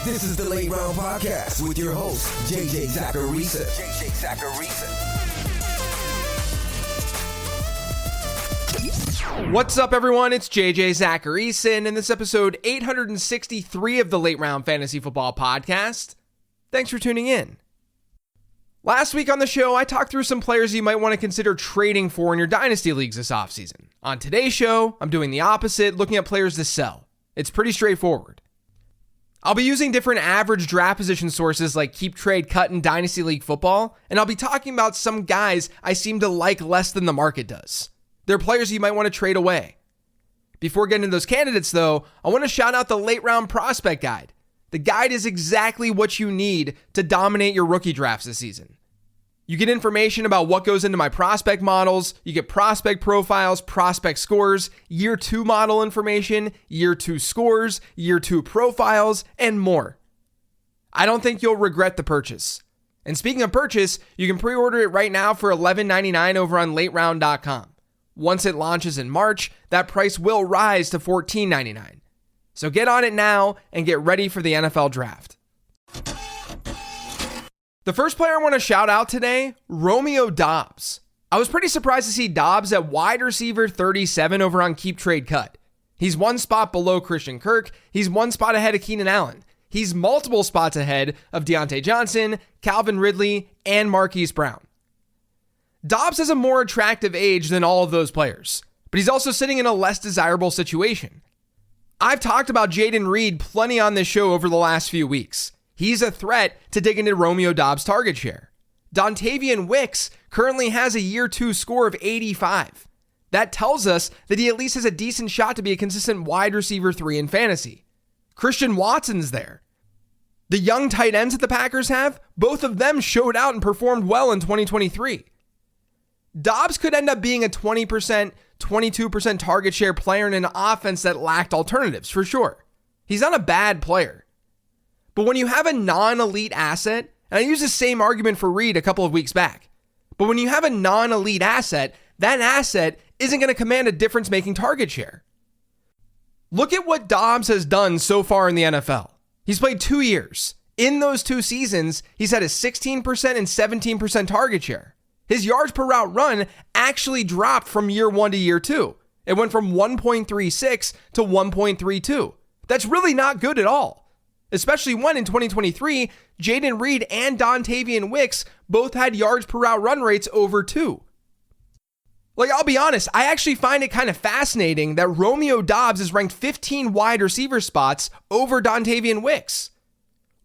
This is the Late Round Podcast with your host, JJ Zacharisa. What's up, everyone? It's JJ Zacharisa, and in this episode 863 of the Late Round Fantasy Football Podcast. Thanks for tuning in. Last week on the show, I talked through some players you might want to consider trading for in your dynasty leagues this offseason. On today's show, I'm doing the opposite, looking at players to sell. It's pretty straightforward. I'll be using different average draft position sources like Keep, Trade, Cut, and Dynasty League Football, and I'll be talking about some guys I seem to like less than the market does. They're players you might want to trade away. Before getting into those candidates, though, I want to shout out the Late Round Prospect Guide. The guide is exactly what you need to dominate your rookie drafts this season. You get information about what goes into my prospect models, you get prospect profiles, prospect scores, year 2 model information, year 2 scores, year 2 profiles, and more. I don't think you'll regret the purchase. And speaking of purchase, you can pre-order it right now for $11.99 over on lateround.com. Once it launches in March, that price will rise to $14.99. So get on it now and get ready for the NFL Draft. The first player I want to shout out today, Romeo Doubs. I was pretty surprised to see Doubs at wide receiver 37 over on Keep, Trade, Cut. He's one spot below Christian Kirk. He's one spot ahead of Keenan Allen. He's multiple spots ahead of Deontay Johnson, Calvin Ridley, and Marquise Brown. Doubs has a more attractive age than all of those players, but he's also sitting in a less desirable situation. I've talked about Jayden Reed plenty on this show over the last few weeks. He's a threat to dig into Romeo Doubs' target share. Dontavian Wicks currently has a year 2 score of 85. That tells us that he at least has a decent shot to be a consistent wide receiver 3 in fantasy. Christian Watson's there. The young tight ends that the Packers have, both of them showed out and performed well in 2023. Doubs could end up being a 20%, 22% target share player in an offense that lacked alternatives, for sure. He's not a bad player. But when you have a non-elite asset, and I used the same argument for Reed a couple of weeks back, but when you have a non-elite asset, that asset isn't going to command a difference-making target share. Look at what Doubs has done so far in the NFL. He's played 2 years. In those 2 seasons, he's had a 16% and 17% target share. His yards per route run actually dropped from year 1 to year 2. It went from 1.36 to 1.32. That's really not good at all. Especially when in 2023, Jayden Reed and Dontavian Wicks both had yards per route run rates over 2. I'll be honest, I actually find it kind of fascinating that Romeo Doubs is ranked 15 wide receiver spots over Dontavian Wicks.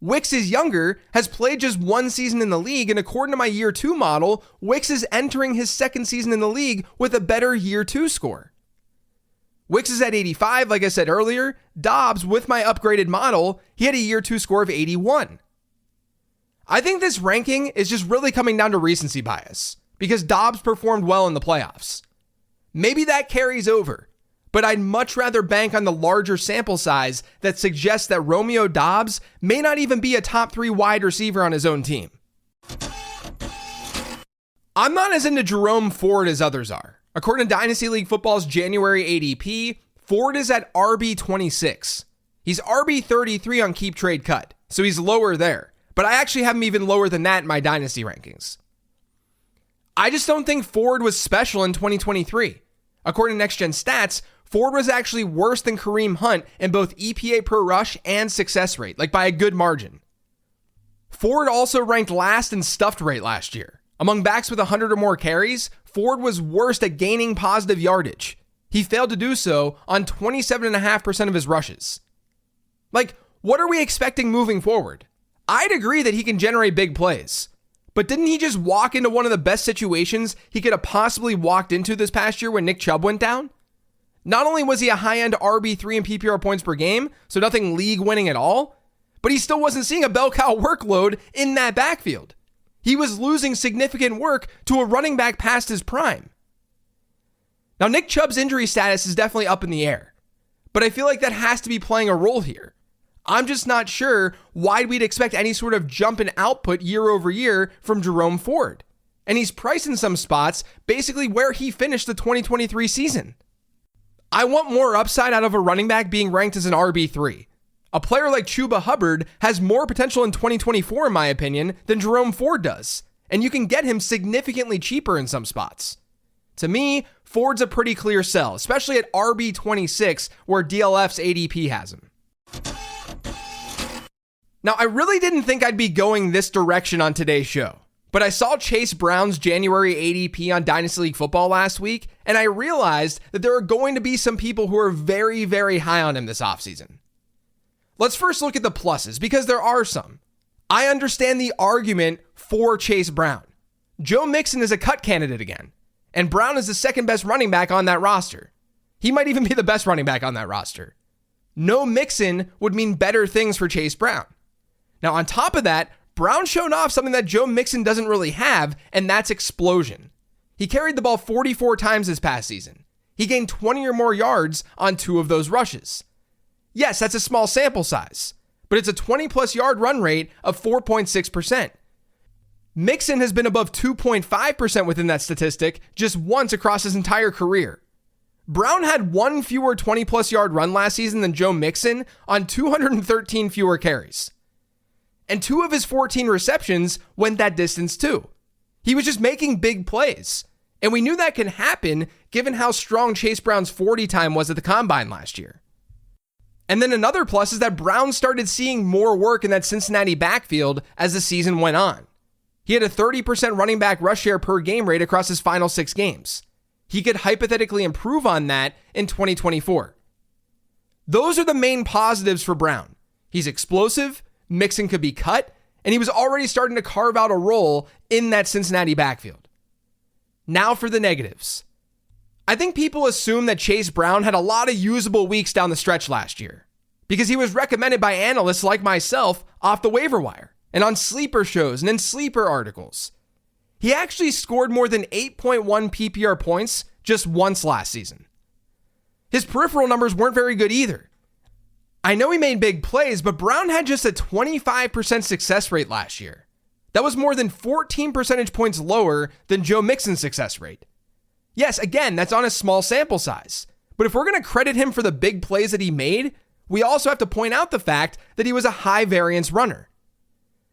Wicks is younger, has played just 1 season in the league, and according to my year 2 model, Wicks is entering his 2nd season in the league with a better year 2 score. Wicks is at 85, like I said earlier. Doubs, with my upgraded model, he had a year 2 score of 81. I think this ranking is just really coming down to recency bias because Doubs performed well in the playoffs. Maybe that carries over, but I'd much rather bank on the larger sample size that suggests that Romeo Doubs may not even be a top 3 wide receiver on his own team. I'm not as into Jerome Ford as others are. According to Dynasty League Football's January ADP, Ford is at RB26. He's RB33 on Keep, Trade, Cut, so he's lower there. But I actually have him even lower than that in my Dynasty rankings. I just don't think Ford was special in 2023. According to Next Gen Stats, Ford was actually worse than Kareem Hunt in both EPA per rush and success rate, by a good margin. Ford also ranked last in stuffed rate last year. Among backs with 100 or more carries, Ford was worst at gaining positive yardage. He failed to do so on 27.5% of his rushes. What are we expecting moving forward? I'd agree that he can generate big plays, but didn't he just walk into one of the best situations he could have possibly walked into this past year when Nick Chubb went down? Not only was he a high-end RB3 in PPR points per game, so nothing league-winning at all, but he still wasn't seeing a bell cow workload in that backfield. He was losing significant work to a running back past his prime. Now, Nick Chubb's injury status is definitely up in the air, but I feel like that has to be playing a role here. I'm just not sure why we'd expect any sort of jump in output year over year from Jerome Ford. And he's priced in some spots basically where he finished the 2023 season. I want more upside out of a running back being ranked as an RB3. A player like Chuba Hubbard has more potential in 2024, in my opinion, than Jerome Ford does, and you can get him significantly cheaper in some spots. To me, Ford's a pretty clear sell, especially at RB26, where DLF's ADP has him. Now, I really didn't think I'd be going this direction on today's show, but I saw Chase Brown's January ADP on Dynasty League Football last week, and I realized that there are going to be some people who are very, very high on him this offseason. Let's first look at the pluses, because there are some. I understand the argument for Chase Brown. Joe Mixon is a cut candidate again, and Brown is the second best running back on that roster. He might even be the best running back on that roster. No Mixon would mean better things for Chase Brown. Now, on top of that, Brown showed off something that Joe Mixon doesn't really have, and that's explosion. He carried the ball 44 times this past season. He gained 20 or more yards on 2 of those rushes. Yes, that's a small sample size, but it's a 20-plus yard run rate of 4.6%. Mixon has been above 2.5% within that statistic just once across his entire career. Brown had 1 fewer 20-plus yard run last season than Joe Mixon on 213 fewer carries. And 2 of his 14 receptions went that distance too. He was just making big plays. And we knew that can happen given how strong Chase Brown's 40 time was at the combine last year. And then another plus is that Brown started seeing more work in that Cincinnati backfield as the season went on. He had a 30% running back rush share per game rate across his final 6 games. He could hypothetically improve on that in 2024. Those are the main positives for Brown. He's explosive, Mixon could be cut, and he was already starting to carve out a role in that Cincinnati backfield. Now for the negatives. I think people assume that Chase Brown had a lot of usable weeks down the stretch last year because he was recommended by analysts like myself off the waiver wire and on sleeper shows and in sleeper articles. He actually scored more than 8.1 PPR points just once last season. His peripheral numbers weren't very good either. I know he made big plays, but Brown had just a 25% success rate last year. That was more than 14 percentage points lower than Joe Mixon's success rate. Yes, again, that's on a small sample size. But if we're going to credit him for the big plays that he made, we also have to point out the fact that he was a high variance runner.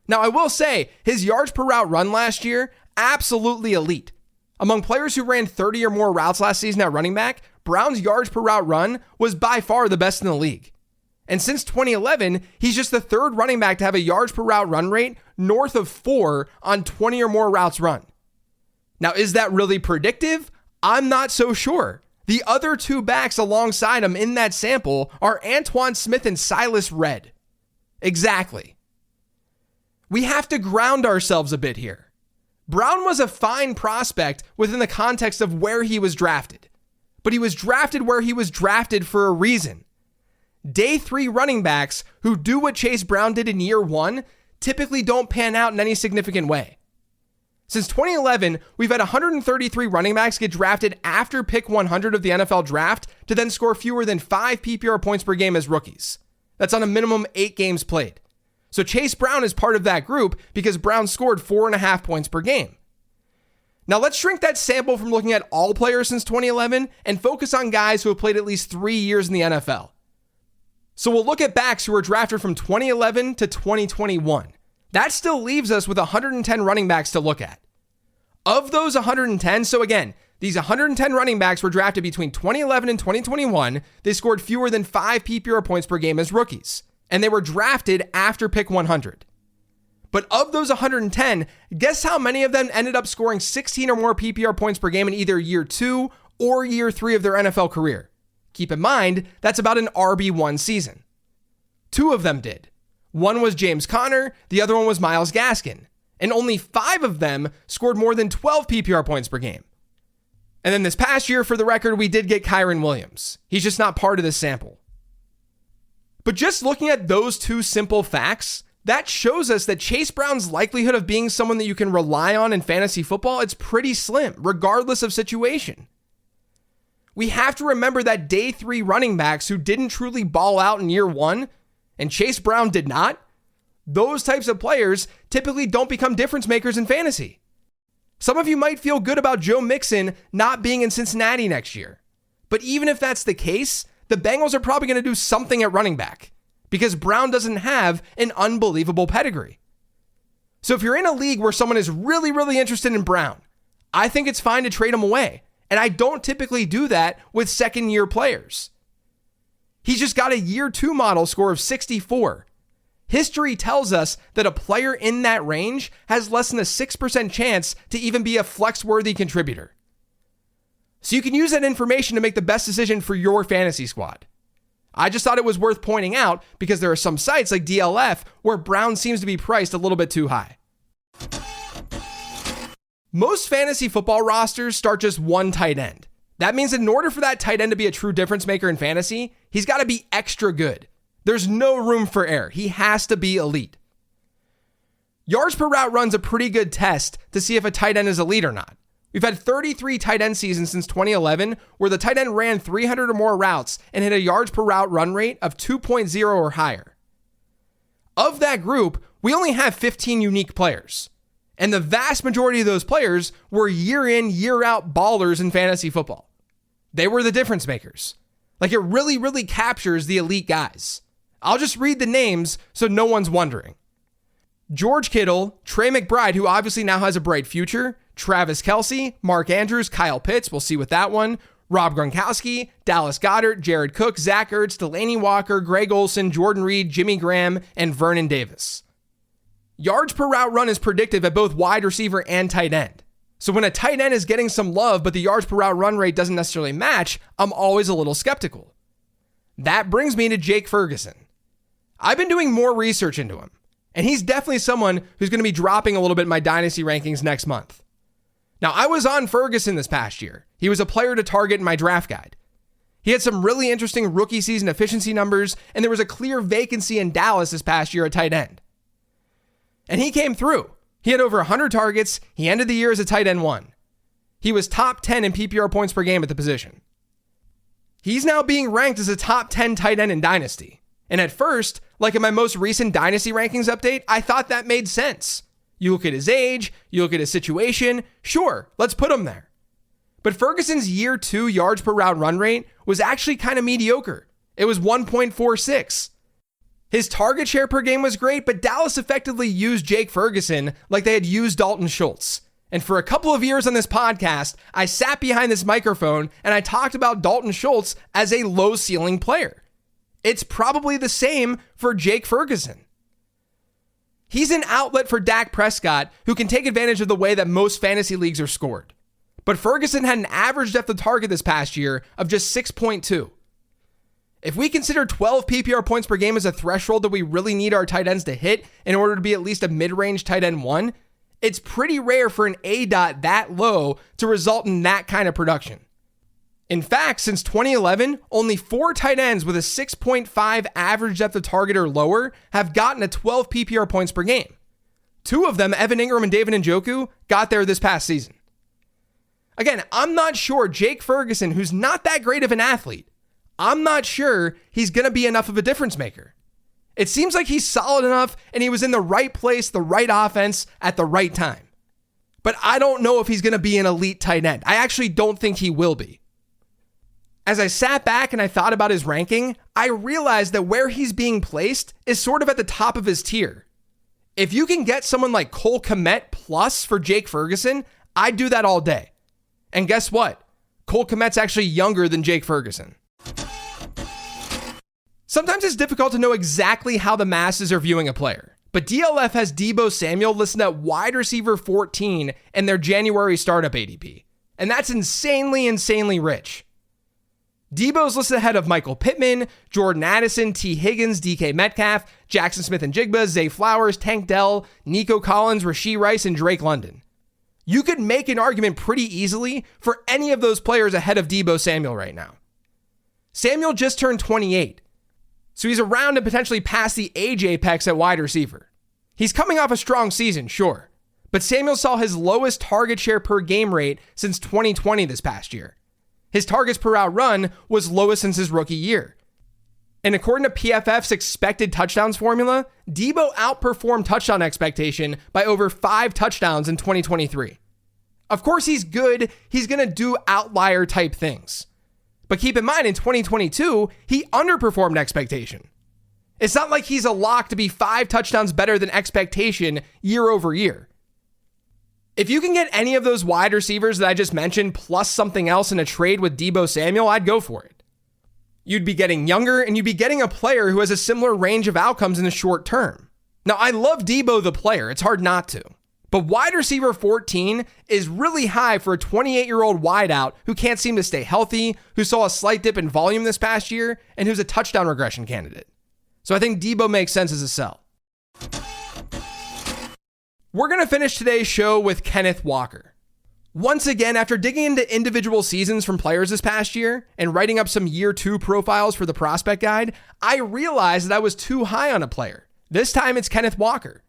Now, I will say, his yards per route run last year, absolutely elite. Among players who ran 30 or more routes last season at running back, Brown's yards per route run was by far the best in the league. And since 2011, he's just the 3rd running back to have a yards per route run rate north of 4 on 20 or more routes run. Now, is that really predictive? I'm not so sure. The other 2 backs alongside him in that sample are Antoine Smith and Silas Redd. Exactly. We have to ground ourselves a bit here. Brown was a fine prospect within the context of where he was drafted, but he was drafted where he was drafted for a reason. Day 3 running backs who do what Chase Brown did in year 1 typically don't pan out in any significant way. Since 2011, we've had 133 running backs get drafted after pick 100 of the NFL draft to then score fewer than 5 PPR points per game as rookies. That's on a minimum 8 games played. So Chase Brown is part of that group because Brown scored 4.5 points per game. Now let's shrink that sample from looking at all players since 2011 and focus on guys who have played at least 3 years in the NFL. So we'll look at backs who were drafted from 2011 to 2021. That still leaves us with 110 running backs to look at. Of those 110, so again, these 110 running backs were drafted between 2011 and 2021. They scored fewer than 5 PPR points per game as rookies, and they were drafted after pick 100. But of those 110, guess how many of them ended up scoring 16 or more PPR points per game in either year 2 or year 3 of their NFL career? Keep in mind, that's about an RB1 season. 2 of them did. One was James Conner, the other one was Myles Gaskin. And only 5 of them scored more than 12 PPR points per game. And then this past year, for the record, we did get Kyren Williams. He's just not part of this sample. But just looking at those 2 simple facts, that shows us that Chase Brown's likelihood of being someone that you can rely on in fantasy football, it's pretty slim, regardless of situation. We have to remember that day 3 running backs who didn't truly ball out in year 1, and Chase Brown did not, those types of players typically don't become difference makers in fantasy. Some of you might feel good about Joe Mixon not being in Cincinnati next year. But even if that's the case, the Bengals are probably going to do something at running back. because Brown doesn't have an unbelievable pedigree. So if you're in a league where someone is really, really interested in Brown, I think it's fine to trade him away. And I don't typically do that with second-year players. He's just got a year 2 model score of 64. History tells us that a player in that range has less than a 6% chance to even be a flex-worthy contributor. So you can use that information to make the best decision for your fantasy squad. I just thought it was worth pointing out because there are some sites like DLF where Brown seems to be priced a little bit too high. Most fantasy football rosters start just one tight end. That means in order for that tight end to be a true difference maker in fantasy, he's got to be extra good. There's no room for error. He has to be elite. Yards per route run's a pretty good test to see if a tight end is elite or not. We've had 33 tight end seasons since 2011 where the tight end ran 300 or more routes and hit a yards per route run rate of 2.0 or higher. Of that group, we only have 15 unique players. And the vast majority of those players were year in, year out ballers in fantasy football. They were the difference makers. Like, it really, really captures the elite guys. I'll just read the names so no one's wondering. George Kittle, Trey McBride, who obviously now has a bright future, Travis Kelce, Mark Andrews, Kyle Pitts, we'll see with that one, Rob Gronkowski, Dallas Goedert, Jared Cook, Zach Ertz, Delaney Walker, Greg Olsen, Jordan Reed, Jimmy Graham, and Vernon Davis. Yards per route run is predictive at both wide receiver and tight end. So when a tight end is getting some love, but the yards per route run rate doesn't necessarily match, I'm always a little skeptical. That brings me to Jake Ferguson. I've been doing more research into him, and he's definitely someone who's going to be dropping a little bit in my dynasty rankings next month. Now, I was on Ferguson this past year. He was a player to target in my draft guide. He had some really interesting rookie season efficiency numbers, and there was a clear vacancy in Dallas this past year at tight end. And he came through. He had over 100 targets. He ended the year as a tight end 1. He was top 10 in PPR points per game at the position. He's now being ranked as a top 10 tight end in Dynasty. And at first, like in my most recent Dynasty rankings update, I thought that made sense. You look at his age, you look at his situation, sure, let's put him there. But Ferguson's year 2 yards per route run rate was actually kind of mediocre. It was 1.46. His target share per game was great, but Dallas effectively used Jake Ferguson like they had used Dalton Schultz. And for a couple of years on this podcast, I sat behind this microphone and I talked about Dalton Schultz as a low ceiling player. It's probably the same for Jake Ferguson. He's an outlet for Dak Prescott who can take advantage of the way that most fantasy leagues are scored. But Ferguson had an average depth of target this past year of just 6.2. If we consider 12 PPR points per game as a threshold that we really need our tight ends to hit in order to be at least a mid-range tight end 1, it's pretty rare for an ADOT that low to result in that kind of production. In fact, since 2011, only 4 tight ends with a 6.5 average depth of target or lower have gotten a 12 PPR points per game. 2 of them, Evan Ingram and David Njoku, got there this past season. Again, I'm not sure Jake Ferguson, who's not that great of an athlete, I'm not sure he's going to be enough of a difference maker. It seems like he's solid enough and he was in the right place, the right offense at the right time. But I don't know if he's going to be an elite tight end. I actually don't think he will be. As I sat back and I thought about his ranking, I realized that where he's being placed is sort of at the top of his tier. If you can get someone like Cole Kmet plus for Jake Ferguson, I'd do that all day. And guess what? Cole Kmet's actually younger than Jake Ferguson. Sometimes it's difficult to know exactly how the masses are viewing a player, but DLF has Deebo Samuel listed at wide receiver 14 in their January startup ADP, and that's insanely rich. Deebo's listed ahead of Michael Pittman, Jordan Addison, T. Higgins, DK Metcalf, Jackson Smith-Njigba, Zay Flowers, Tank Dell, Nico Collins, Rashee Rice, and Drake London. You could make an argument pretty easily for any of those players ahead of Deebo Samuel right now. Samuel just turned 28. So he's around and potentially past the age apex at wide receiver. He's coming off a strong season, sure, but Samuel saw his lowest target share per game rate since 2020 this past year. His targets per route run was lowest since his rookie year. And according to PFF's expected touchdowns formula, Deebo outperformed touchdown expectation by over 5 touchdowns in 2023. Of course, he's good. He's going to do outlier type things. But keep in mind, in 2022, he underperformed expectation. It's not like he's a lock to be 5 touchdowns better than expectation year over year. If you can get any of those wide receivers that I just mentioned plus something else in a trade with Deebo Samuel, I'd go for it. You'd be getting younger and you'd be getting a player who has a similar range of outcomes in the short term. Now, I love Deebo the player. It's hard not to. But wide receiver 14 is really high for a 28-year-old wideout who can't seem to stay healthy, who saw a slight dip in volume this past year, and who's a touchdown regression candidate. So I think Deebo makes sense as a sell. We're going to finish today's show with Kenneth Walker. Once again, after digging into individual seasons from players this past year and writing up some year 2 profiles for the prospect guide, I realized that I was too high on a player. This time it's Kenneth Walker.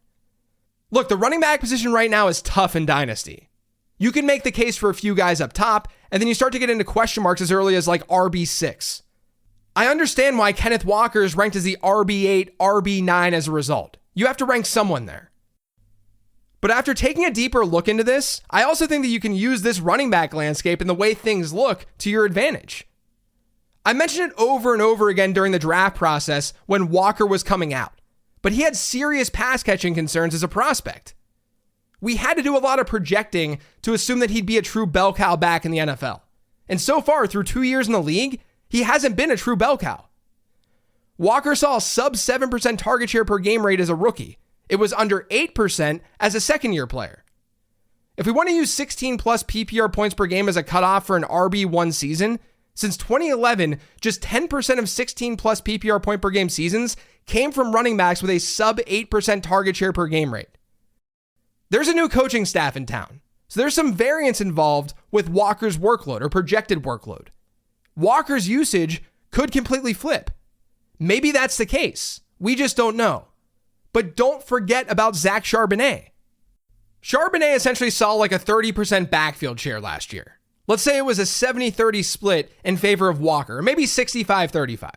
Look, the running back position right now is tough in Dynasty. You can make the case for a few guys up top, and then you start to get into question marks as early as like RB6. I understand why Kenneth Walker is ranked as the RB8, RB9 as a result. You have to rank someone there. But after taking a deeper look into this, I also think that you can use this running back landscape and the way things look to your advantage. I mentioned it over and over again during the draft process when Walker was coming out, but he had serious pass catching concerns as a prospect. We had to do a lot of projecting to assume that he'd be a true bell cow back in the NFL. And so far, through 2 years in the league, he hasn't been a true bell cow. Walker saw a sub 7% target share per game rate as a rookie. It was under 8% as a second-year player. If we want to use 16 plus PPR points per game as a cutoff for an RB1 season, since 2011, just 10% of 16 plus PPR point per game seasons came from running backs with a sub 8% target share per game rate. There's a new coaching staff in town, so there's some variance involved with Walker's workload or projected workload. Walker's usage could completely flip. Maybe that's the case. We just don't know. But don't forget about Zach Charbonnet. Charbonnet essentially saw like a 30% backfield share last year. Let's say it was a 70-30 split in favor of Walker, or maybe 65-35.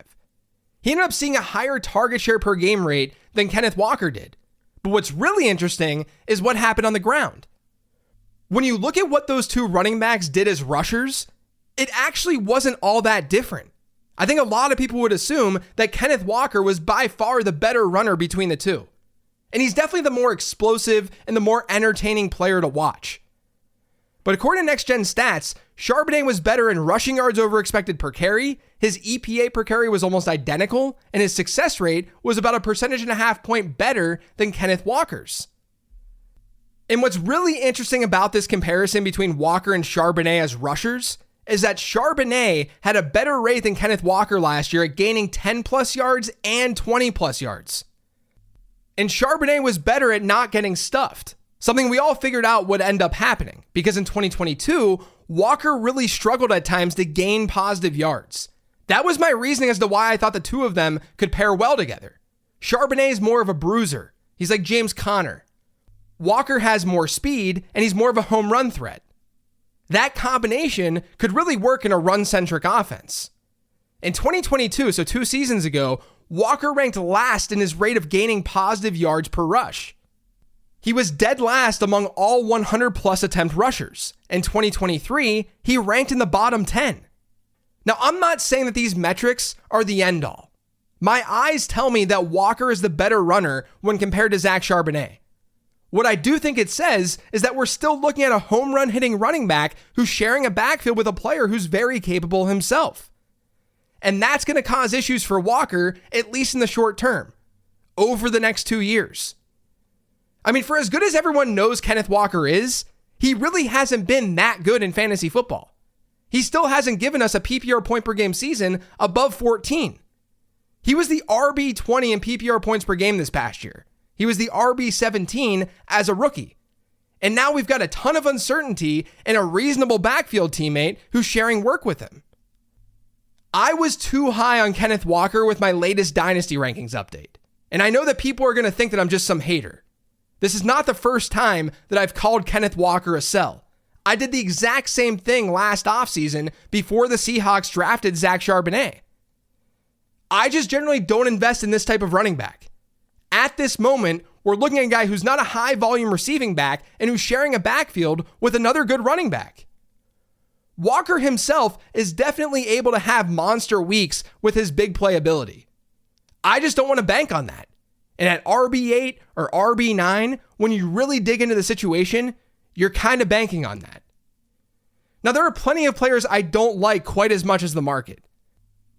He ended up seeing a higher target share per game rate than Kenneth Walker did. But what's really interesting is what happened on the ground. When you look at what those two running backs did as rushers, it actually wasn't all that different. I think a lot of people would assume that Kenneth Walker was by far the better runner between the two. And he's definitely the more explosive and the more entertaining player to watch. But according to Next Gen Stats, Charbonnet was better in rushing yards over expected per carry, his EPA per carry was almost identical, and his success rate was about 1.5 point better than Kenneth Walker's. And what's really interesting about this comparison between Walker and Charbonnet as rushers is that Charbonnet had a better rate than Kenneth Walker last year at gaining 10 plus yards and 20 plus yards. And Charbonnet was better at not getting stuffed, something we all figured out would end up happening because in 2022, Walker really struggled at times to gain positive yards. That was my reasoning as to why I thought the two of them could pair well together. Charbonnet is more of a bruiser. He's like James Conner. Walker has more speed and he's more of a home run threat. That combination could really work in a run-centric offense. In 2022, so 2 seasons ago, Walker ranked last in his rate of gaining positive yards per rush. He was dead last among all 100-plus attempt rushers. In 2023, he ranked in the bottom 10. Now, I'm not saying that these metrics are the end-all. My eyes tell me that Walker is the better runner when compared to Zach Charbonnet. What I do think it says is that we're still looking at a home run hitting running back who's sharing a backfield with a player who's very capable himself. And that's going to cause issues for Walker, at least in the short term, over the next 2 years. I mean, for as good as everyone knows Kenneth Walker is, he really hasn't been that good in fantasy football. He still hasn't given us a PPR point per game season above 14. He was the RB20 in PPR points per game this past year. He was the RB17 as a rookie. And now we've got a ton of uncertainty and a reasonable backfield teammate who's sharing work with him. I was too high on Kenneth Walker with my latest Dynasty rankings update. And I know that people are going to think that I'm just some hater. This is not the first time that I've called Kenneth Walker a sell. I did the exact same thing last offseason before the Seahawks drafted Zach Charbonnet. I just generally don't invest in this type of running back. At this moment, we're looking at a guy who's not a high volume receiving back and who's sharing a backfield with another good running back. Walker himself is definitely able to have monster weeks with his big play ability. I just don't want to bank on that. And at RB8 or RB9, when you really dig into the situation, you're kind of banking on that. Now, there are plenty of players I don't like quite as much as the market.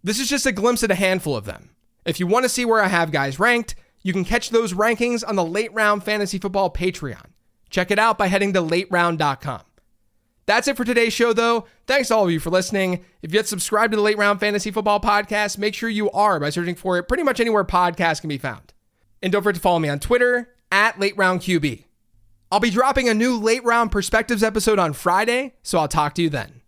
This is just a glimpse at a handful of them. If you want to see where I have guys ranked, you can catch those rankings on the Late Round Fantasy Football Patreon. Check it out by heading to lateround.com. That's it for today's show, though. Thanks to all of you for listening. If you yet subscribed to the Late Round Fantasy Football Podcast, make sure you are by searching for it pretty much anywhere podcasts can be found. And don't forget to follow me on Twitter at LateRoundQB. I'll be dropping a new Late Round Perspectives episode on Friday, so I'll talk to you then.